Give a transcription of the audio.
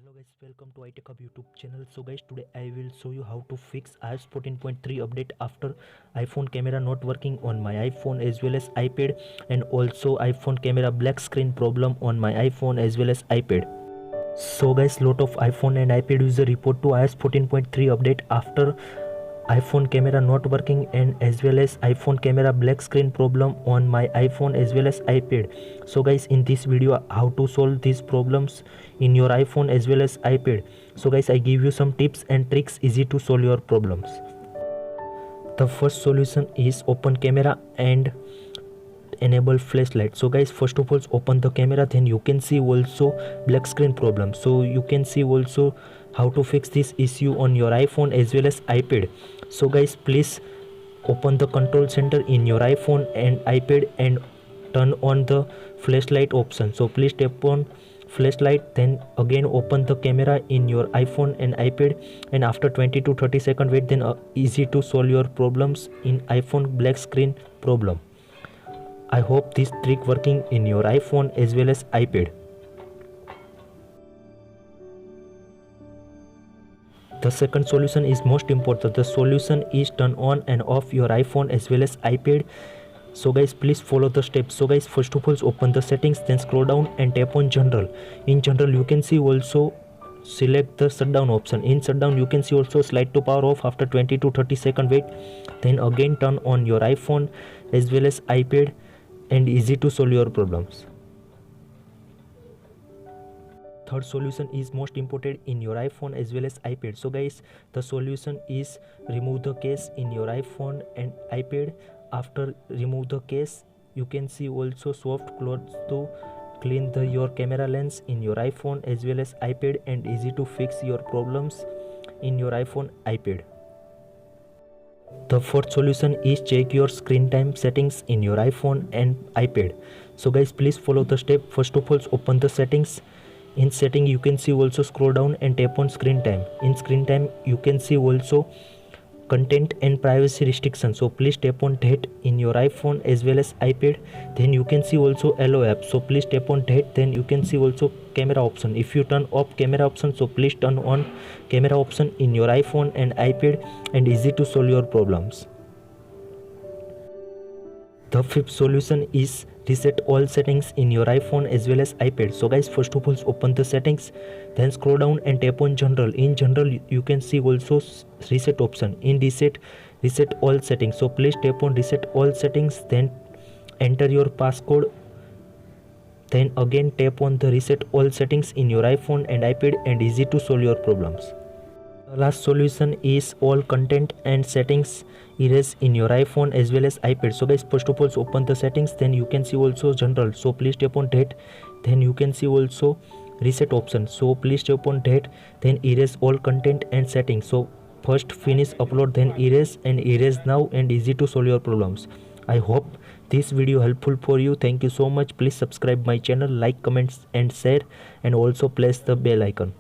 Hello guys, welcome to iTechHub YouTube channel. So guys, today I will show you how to fix iOS 14.3 update after iPhone camera not working on my iPhone as well as iPad, and also iPhone camera black screen problem on my iPhone as well as iPad. So guys, lot of iPhone and iPad user report to iOS 14.3 update after iPhone camera not working and as well as iPhone camera black screen problem on my iPhone as well as iPad. So guys, in this video how to solve these problems in your iPhone as well as iPad. So guys, I give you some tips and tricks easy to solve your problems. The first solution is open camera and enable flashlight. So guys, first of all open the camera, then you can see also black screen problem. So you can see also how to fix this issue on your iPhone as well as iPad. So guys, please open the control center in your iPhone and iPad and turn on the flashlight option. So please tap on flashlight, then again open the camera in your iPhone and iPad, and after 20 to 30 second wait, then easy to solve your problems in iPhone black screen problem. I hope this trick working in your iPhone as well as iPad. The second solution is most important. The solution is turn on and off your iPhone as well as iPad. So guys, please follow the steps. So guys, first of all open the settings, then scroll down and tap on general. In general you can see also select the shutdown option. In shutdown you can see also slide to power off after 20 to 30 second wait, then again turn on your iPhone as well as iPad, and easy to solve your problems. Third solution is most important in your iPhone as well as iPad. So guys, the solution is remove the case in your iPhone and iPad. After remove the case, you can see also soft cloth to clean your camera lens in your iPhone as well as iPad, and easy to fix your problems in your iPhone, iPad. The fourth solution is check your screen time settings in your iPhone and iPad. So guys, please follow the step. First of all open the settings. In setting you can see also scroll down and tap on screen time. In screen time you can see also content and privacy restrictions. So please tap on that in your iPhone as well as iPad. Then you can see also allow app. So please tap on that. Then you can see also camera option. If you turn off camera option, so please turn on camera option in your iPhone and iPad, and easy to solve your problems. The fifth solution is reset all settings in your iPhone as well as iPad. So guys, first of all open the settings, then scroll down and tap on general. In general you can see also reset option. In reset all settings. So please tap on reset all settings, then enter your passcode, then again tap on the reset all settings in your iPhone and iPad, and easy to solve your problems. The last solution is all content and settings erase in your iPhone as well as iPad. So guys, first of all open the settings, then you can see also general. So please tap on that, then you can see also reset option. So please tap on that, then erase all content and settings. So first finish upload, then erase, and erase now, and easy to solve your problems. I hope this video helpful for you. Thank you so much. Please subscribe my channel, like, comments and share, and also press the bell icon.